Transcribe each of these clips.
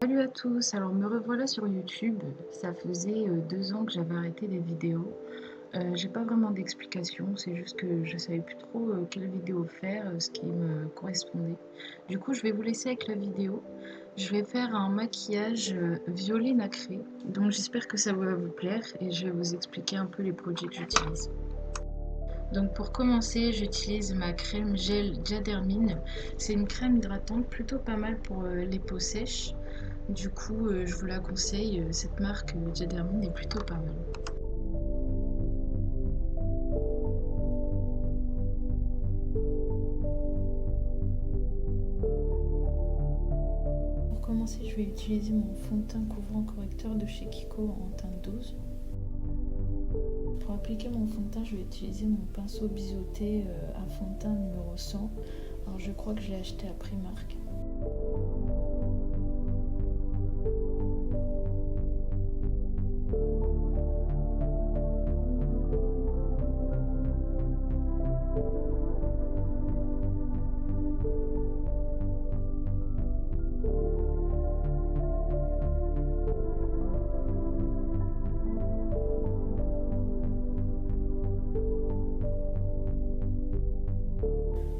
Salut à tous, alors me revoilà sur YouTube. Ça faisait 2 ans que j'avais arrêté les vidéos. J'ai pas vraiment d'explication, c'est juste que je savais plus trop quelle vidéo faire, ce qui me correspondait. Du coup, je vais vous laisser avec la vidéo. Je vais faire un maquillage violet nacré, donc j'espère que ça va vous plaire et je vais vous expliquer un peu les produits que j'utilise. Donc pour commencer, j'utilise ma crème gel Diadermine. C'est une crème hydratante plutôt pas mal pour les peaux sèches. Du coup, je vous la conseille, cette marque Diadermine est plutôt pas mal. Pour commencer, je vais utiliser mon fond de teint couvrant correcteur de chez Kiko en teinte 12. Pour appliquer mon fond de teint, je vais utiliser mon pinceau biseauté à fond de teint numéro 100. Alors je crois que je l'ai acheté à Primark.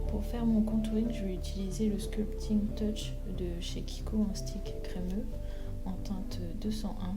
Pour faire mon contouring, je vais utiliser le Sculpting Touch de chez Kiko en stick crémeux en teinte 201.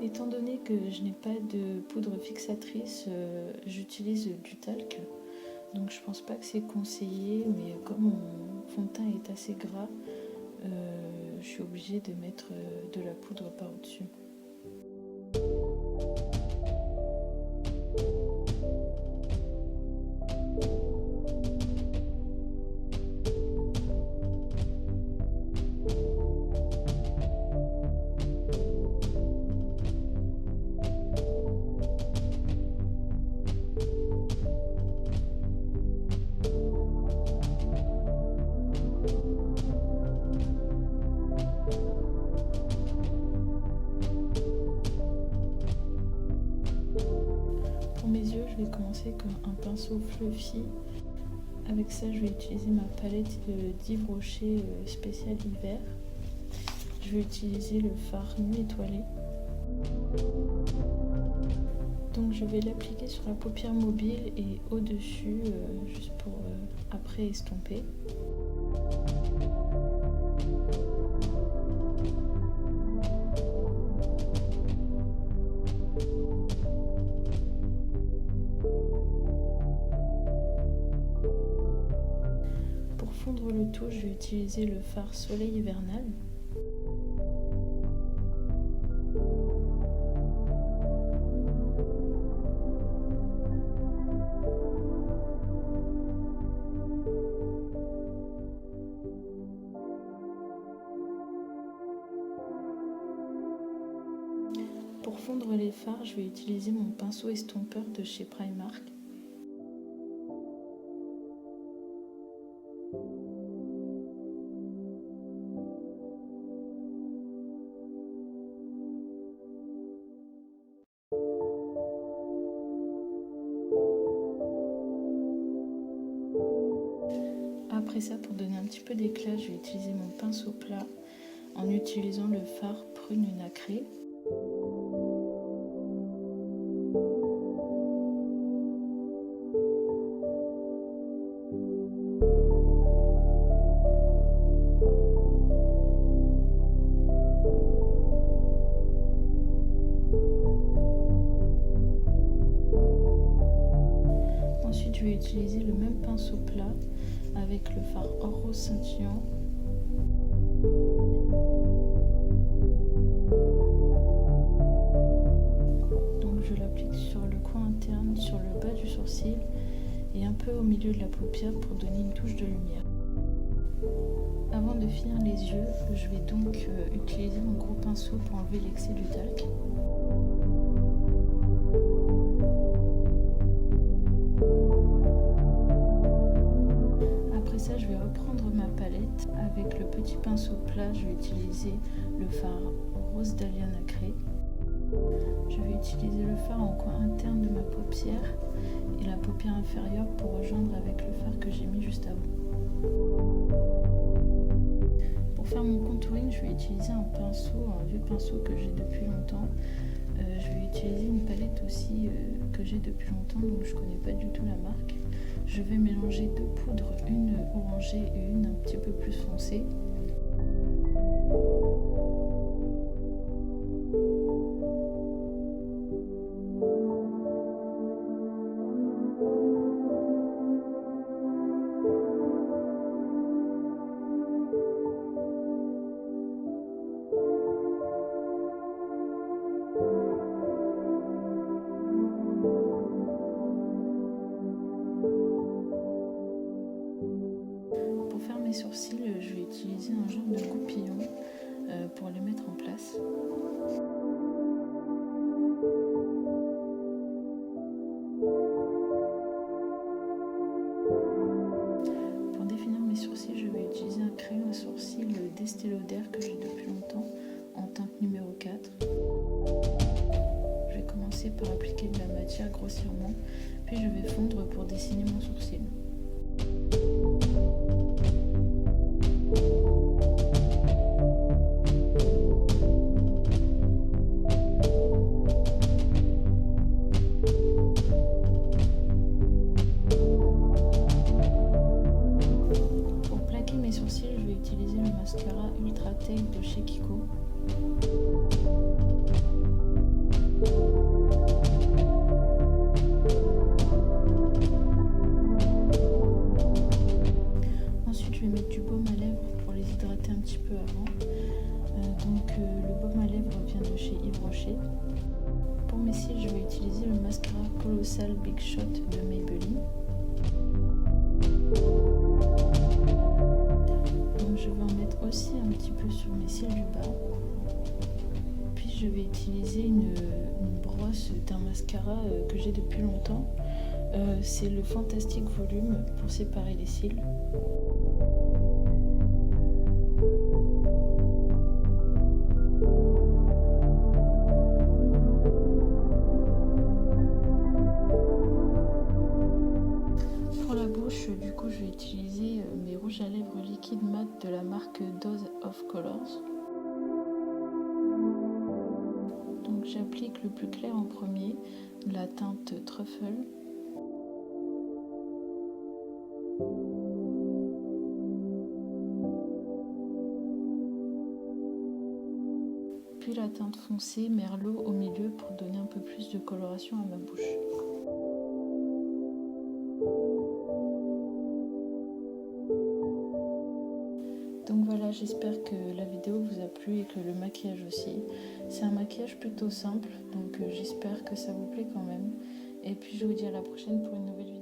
Étant donné que je n'ai pas de poudre fixatrice, j'utilise du talc. Donc je pense pas que c'est conseillé, mais comme mon fond de teint est assez gras, je suis obligée de mettre de la poudre par-dessus. Pour mes yeux, je vais commencer comme un pinceau fluffy. Avec ça, je vais utiliser ma palette d'Yves Rocher spécial hiver. Je vais utiliser le fard nuit étoilé. Donc je vais l'appliquer sur la paupière mobile et au-dessus, juste pour après estomper. Pour fondre le tout, je vais utiliser le fard Soleil hivernal. Pour fondre les fards, je vais utiliser mon pinceau estompeur de chez Primark. Après ça, pour donner un petit peu d'éclat, je vais utiliser mon pinceau plat en utilisant le fard prune nacré. Ensuite, je vais utiliser le même pinceau plat avec le fard or rose scintillant. Donc je l'applique sur le coin interne bas du sourcil et un peu au milieu de la paupière pour donner une touche de lumière. Avant de finir les yeux, je vais donc utiliser mon gros pinceau pour enlever l'excès du talc. Après ça, je vais reprendre ma palette. Avec le petit pinceau plat, je vais utiliser le fard Rose Dahlia Nacré. Je vais utiliser le fard en coin interne de ma paupière et la paupière inférieure pour rejoindre avec le fard que j'ai mis juste avant. Pour faire mon contouring, je vais utiliser un vieux pinceau que j'ai depuis longtemps. Je vais utiliser une palette aussi que j'ai depuis longtemps, donc je ne connais pas du tout la marque. Je vais mélanger deux poudres, une orangée et une un petit peu plus foncée. Pour faire mes sourcils, je vais utiliser un genre de goupillon pour les mettre en place. Pour définir mes sourcils, je vais utiliser un crayon à sourcils d'Estée Lauder que j'ai depuis longtemps en teinte numéro 4. Je vais commencer par appliquer de la matière grossièrement, puis je vais fondre pour dessiner mon sourcil. Je vais utiliser le mascara Ultra Take de chez Kiko. Ensuite, je vais mettre du baume à lèvres pour les hydrater un petit peu avant. Le baume à lèvres vient de chez Yves Rocher. Pour mes cils, je vais utiliser le mascara Colossal Big Shot de Maybelline. Je vais en mettre aussi un petit peu sur mes cils du bas. Puis je vais utiliser une brosse d'un mascara que j'ai depuis longtemps. C'est le Fantastic Volume pour séparer les cils. Pour la bouche, du coup, je vais utiliser mes rouges à lèvres liquide mat de la marque Dose of Colors. Donc j'applique le plus clair en premier, la teinte Truffle. Puis la teinte foncée Merlot au milieu pour donner un peu plus de coloration à ma bouche. Donc voilà, j'espère que la vidéo vous a plu et que le maquillage aussi. C'est un maquillage plutôt simple, donc j'espère que ça vous plaît quand même. Et puis je vous dis à la prochaine pour une nouvelle vidéo.